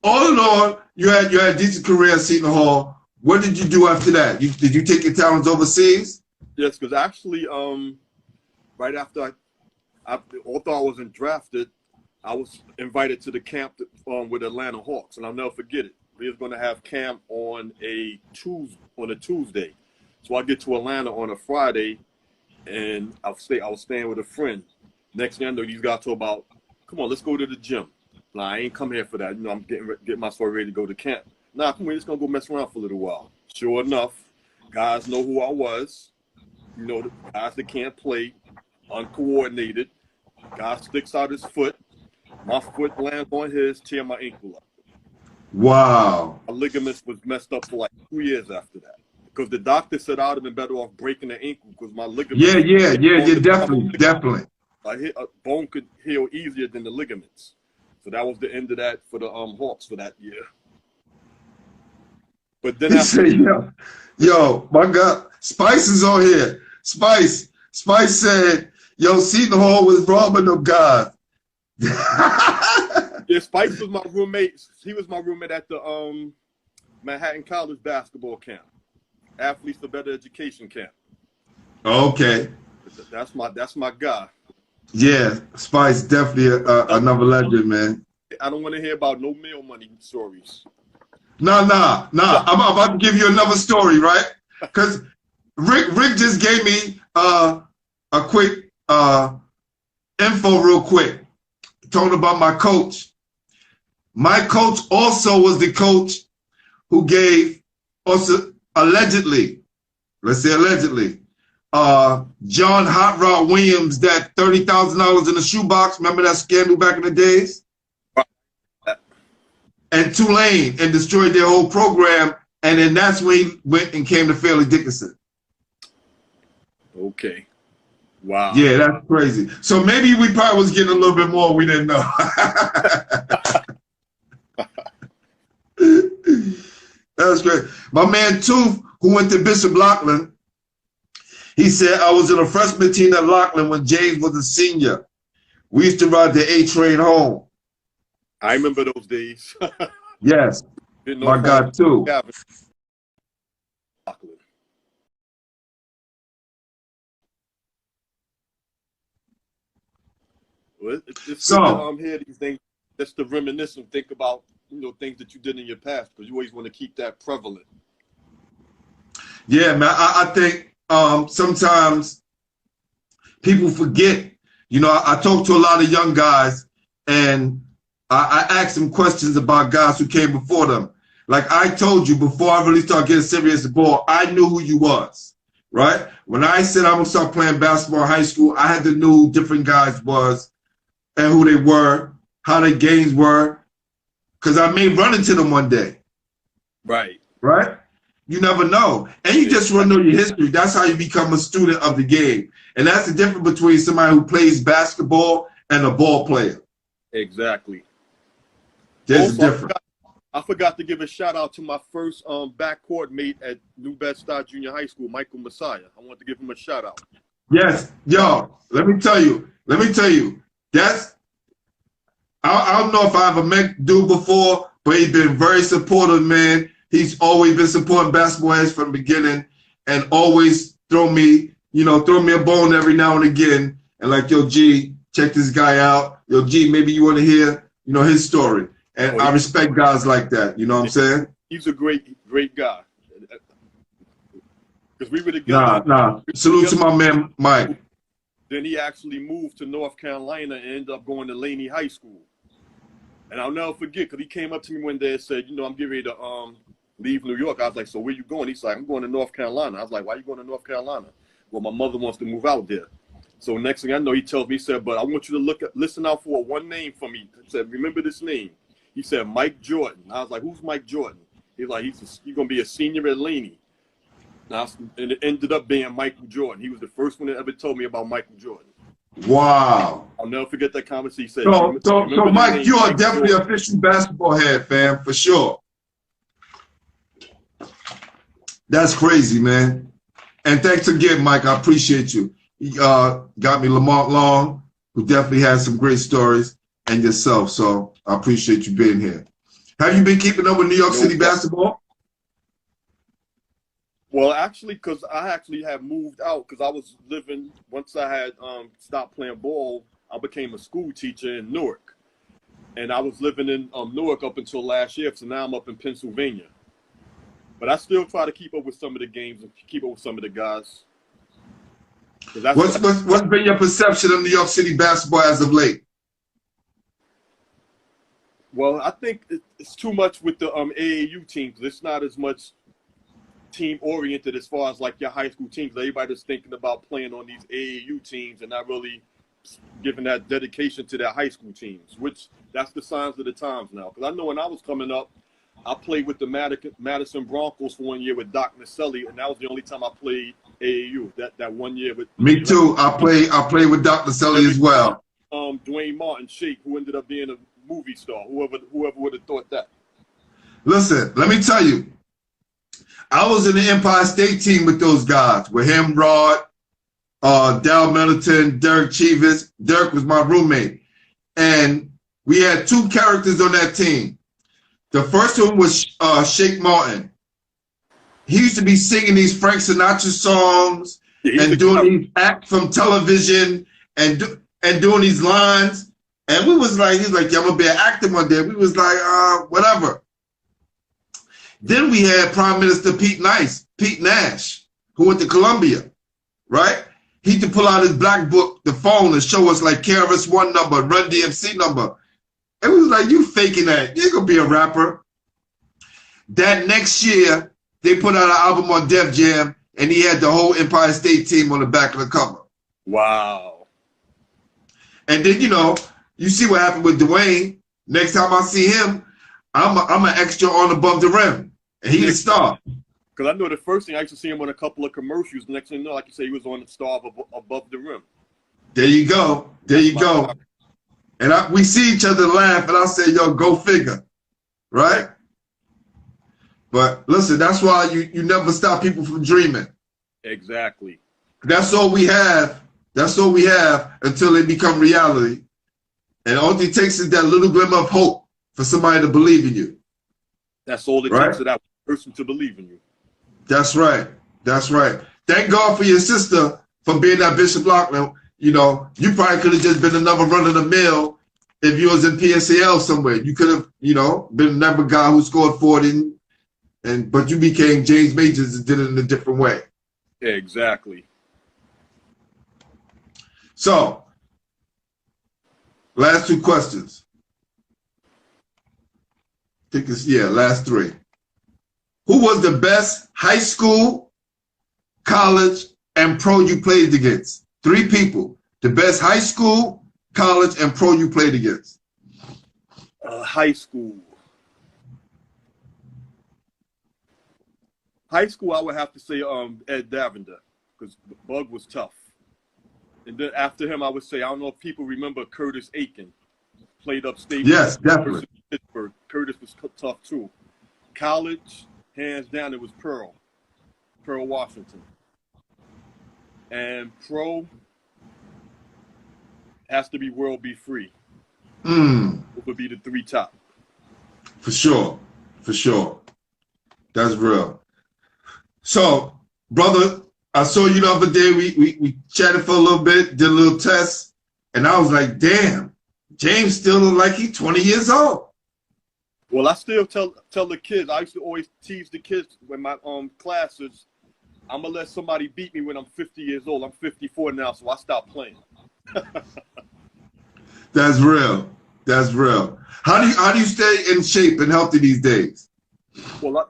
All in all, you had a decent career at Seton Hall. What did you do after that? Did you take your talents overseas?
Yes, because actually, right after although I wasn't drafted, I was invited to the camp with Atlanta Hawks, and I'll never forget it. We was going to have camp on a Tuesday, so I get to Atlanta on a Friday, and I was staying with a friend. Next thing I know, these guys talk about, come on, let's go to the gym. Nah, I ain't come here for that. You know, I'm getting myself ready to go to camp. Nah, come on, we're just gonna go mess around for a little while. Sure enough, guys know who I was. You know, the guys that can't play, uncoordinated. Guy sticks out his foot. My foot lands on his, tear my ankle up.
Wow.
My ligaments was messed up for like 2 years after that. Because the doctor said I would have been better off breaking the ankle because my ligaments.
Yeah, definitely.
A bone could heal easier than the ligaments. So that was the end of that for the Hawks for that year. But then
yo, my God, Spice is on here. Spice said, yo, Seton Hall was robbing of God.
Yeah, Spice was my roommate. He was my roommate at the Manhattan College basketball camp, Athletes for Better Education camp.
Okay.
That's my guy.
Yeah, Spice definitely another legend, man.
I don't want to hear about no meal money stories.
Nah. I'm about to give you another story, right? Because Rick just gave me a quick info real quick, talking about my coach. My coach also was the coach who gave also allegedly, let's say allegedly, John Hot Rod Williams that $30,000 in the shoebox. Remember that scandal back in the days? And Tulane, and destroyed their whole program. And then that's when he went and came to Fairleigh Dickinson.
Okay. Wow.
Yeah, that's crazy. So maybe we probably was getting a little bit more we didn't know. That's great. My man Tooth, who went to Bishop Loughlin, he said, I was in a freshman team at Loughlin when James was a senior. We used to ride the A train home.
I remember those days.
Yes. My God, too.
Well, it's so here these things just to reminisce and think about, you know, things that you did in your past, because you always want to keep that prevalent.
Yeah, man. I think sometimes people forget. You know, I talk to a lot of young guys, and I ask them questions about guys who came before them. Like I told you before I really started getting serious at ball, I knew who you was. right? When I said I'm gonna start playing basketball in high school, I had to know who different guys was and who they were, how their games were, because I may run into them one day.
Right.
Right? You never know. And you just want to know your history. That's how you become a student of the game. And that's the difference between somebody who plays basketball and a ball player.
Exactly.
There's
Also,
a difference.
I forgot to give a shout out to my first backcourt mate at New Bed-Stuy Junior High School, Michael Messiah. I want to give him a shout out.
Yes. Yo, let me tell you. That's, I don't know if I ever met dude before, but he's been very supportive, man. He's always been supporting basketball heads from the beginning and always throw me a bone every now and again. And like, yo, G, check this guy out. Yo, G, maybe you want to hear, his story. And I respect guys like that. You know what I'm saying?
He's a great guy. Because we were together.
Nah. Salute to my man, Mike.
Then he actually moved to North Carolina and ended up going to Laney High School. And I'll never forget, because he came up to me one day and said, I'm getting ready to leave New York. I was like, so where you going? He's like, I'm going to North Carolina. I was like, why are you going to North Carolina? Well, my mother wants to move out there. So next thing I know, he tells me, he said, but I want you to listen out for one name for me. He said, remember this name. He said, Mike Jordan. I was like, who's Mike Jordan? He's like, he's going to be a senior at Laney. And it ended up being Michael Jordan. He was the first one that ever told me about Michael Jordan.
Wow.
I'll never forget that conversation. He said,
so Mike, you are definitely an official basketball head, fam, for sure. That's crazy, man. And thanks again, Mike. I appreciate you. You got me Lamont Long, who definitely has some great stories, and yourself. So I appreciate you being here. Have you been keeping up with New York City basketball?
Well, actually, because I actually have moved out because I was living, once I had stopped playing ball, I became a school teacher in Newark. And I was living in Newark up until last year, so now I'm up in Pennsylvania. But I still try to keep up with some of the games and keep up with some of the guys.
What's been your perception of New York City basketball as of late?
Well, I think it's too much with the AAU teams. It's not as much team-oriented as far as like your high school teams. Everybody's thinking about playing on these AAU teams and not really giving that dedication to their high school teams, which that's the signs of the times now. Because I know when I was coming up, I played with the Madison Broncos for 1 year with Doc Naselli, and that was the only time I played AAU. That 1 year with
me too. I played with Doc Naselli as well.
Dwayne Martin, Shake, who ended up being a movie star. Whoever would have thought that.
Listen, let me tell you. I was in the Empire State team with those guys, with him, Rod, Dal Middleton, Derek Chivas. Derek was my roommate. And we had two characters on that team. The first one was Shake Martin. He used to be singing these Frank Sinatra songs and doing these acts from television and doing these lines. And he was like, yeah, I'm going to be an actor one day. We was like, whatever. Then we had Prime Minister Pete Nash, who went to Columbia, right? He had to pull out his black book, the phone, and show us like KRS-One number, Run DMC number. And we was like, you faking that. You ain't gonna be a rapper. That next year, they put out an album on Def Jam, and he had the whole Empire State team on the back of the cover.
Wow.
And then, you see what happened with Dwayne. Next time I see him, I'm an extra on above the rim. And he's a star.
Because I know the first thing I used to see him on a couple of commercials. The next thing you know, like you say, he was on the star above the rim.
There you go. There you go. And we see each other laugh, and I say, yo, go figure. Right? But listen, that's why you never stop people from dreaming.
Exactly.
That's all we have. That's all we have until they become reality. And all it takes is that little glimmer of hope for somebody to believe in you.
That's all it takes for that person to believe in you.
That's right. That's right. Thank God for your sister for being that Bishop Loughlin. You probably could have just been another run-of-the-mill if you was in PSAL somewhere. You could have, been another guy who scored 40, but you became James Majors and did it in a different way.
Exactly.
So, last two questions. I think it's, last three. Who was the best high school college, and pro you played against. 3 people. The best high school, college, and pro you played against.
High school. High school, I would have to say Ed Davender, because Bug was tough. And then after him, I would say, I don't know if people remember Curtis Aiken. Played upstate.
Yes, definitely.
Pittsburgh. Curtis was tough too. College, hands down, it was Pearl Washington. And pro has to be World Be Free. It would be the 3 top.
For sure. For sure. That's real. So, brother, I saw you the other day. We chatted for a little bit, did a little test, and I was like, damn, James still look like he's 20 years old.
Well, I still tell the kids. I used to always tease the kids when my classes. I'm gonna let somebody beat me when I'm 50 years old. I'm 54 now, so I stopped playing.
That's real. That's real. How do you stay in shape and healthy these days?
Well,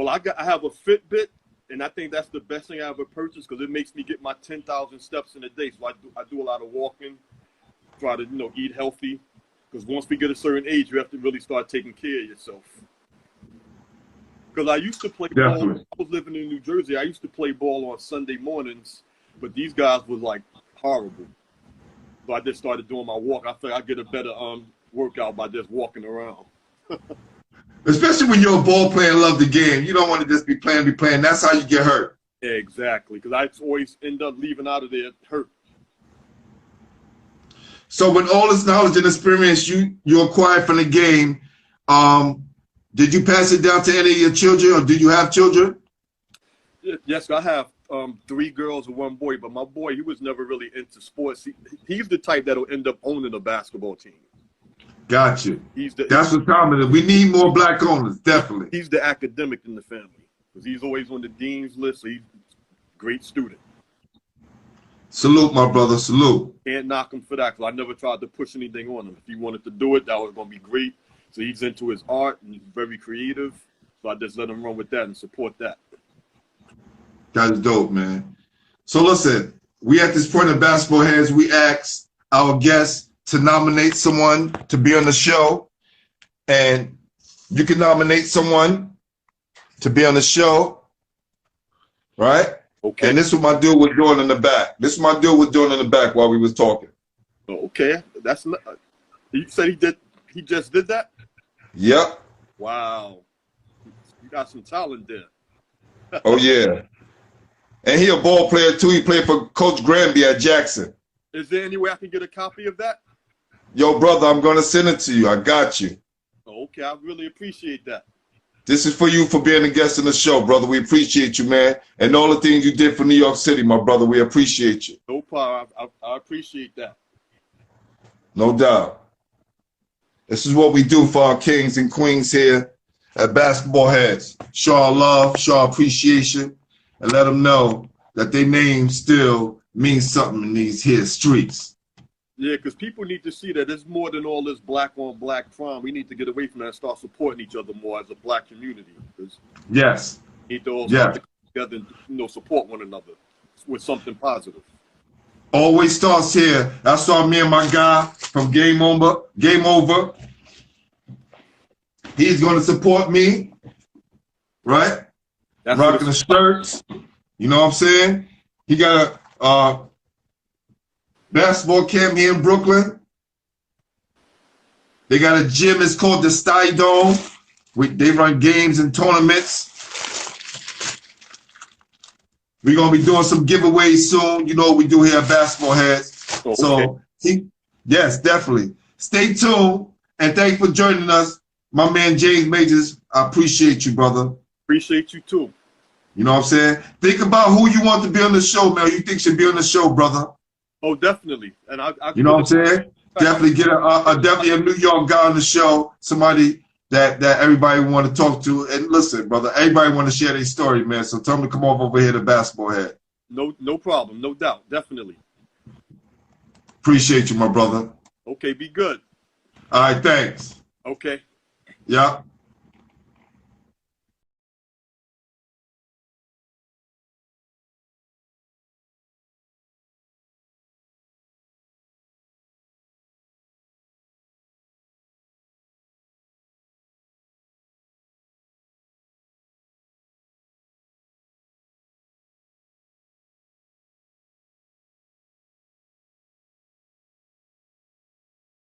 I have a Fitbit, and I think that's the best thing I ever purchased because it makes me get my 10,000 steps in a day. So I do a lot of walking, try to eat healthy, because once we get a certain age, you have to really start taking care of yourself. Because I used to play ball. I was living in New Jersey. I used to play ball on Sunday mornings, but these guys was like horrible. So I just started doing my walk. I feel I get a better workout by just walking around.
Especially when you're a ball player and love the game. You don't want to just be playing. That's how you get hurt.
Exactly, because I always end up leaving out of there hurt.
So with all this knowledge and experience you acquired from the game, did you pass it down to any of your children, or do you have children?
Yes, I have 3 girls and 1 boy, but my boy, he was never really into sports. He's the type that'll end up owning a basketball team.
Got you. That's what time it is. We need more black owners, definitely.
He's the academic in the family because he's always on the dean's list. So he's a great student.
Salute, my brother. Salute.
Can't knock him for that because I never tried to push anything on him. If he wanted to do it, that was going to be great. So he's into his art and he's very creative. So I just let him run with that and support that.
That's dope, man. So listen, we at this point in Basketball Heads, we ask our guests to nominate someone to be on the show. And you can nominate someone to be on the show, right? Okay. And this is what my dude was doing in the back. This is what my dude was doing in the back while we was talking.
Okay. That's not, you said he just did that?
Yep.
Wow. You got some talent there.
Oh, yeah. And he a ball player, too. He played for Coach Granby at Jackson.
Is there any way I can get a copy of that?
Yo, brother, I'm going to send it to you. I got you.
Okay, I really appreciate that.
This is for you for being a guest on the show, brother. We appreciate you, man. And all the things you did for New York City, my brother. We appreciate you.
No problem. I appreciate that.
No doubt. This is what we do for our kings and queens here at Basketball Heads. Show our love, show our appreciation, and let them know that their name still means something in these here streets.
Yeah, because people need to see that there's more than all this black-on-black crime. We need to get away from that and start supporting each other more as a black community.
Yes.
We need to all come together and support one another with something positive.
Always starts here. That's why me and my guy from Game Over. He's going to support me, right?
That's
rocking the shirts. You know what I'm saying? He got a basketball camp here in Brooklyn. They got a gym. It's called the Sty Dome. They run games and tournaments. We're going to be doing some giveaways soon. You know what we do here at Basketball Heads.
Okay.
So, yes, definitely. Stay tuned, and thanks for joining us. My man, James Majors, I appreciate you, brother.
Appreciate you, too.
You know what I'm saying? Think about who you want to be on the show, man. You think should be on the show, brother.
Oh, definitely. And
you know what I'm saying? Definitely get definitely a New York guy on the show, somebody that everybody want to talk to. And listen, brother, everybody want to share their story, man. So tell them to come over here to Basketball Head.
No problem. No doubt. Definitely.
Appreciate you, my brother.
Okay, be good.
All right, thanks.
Okay.
Yeah.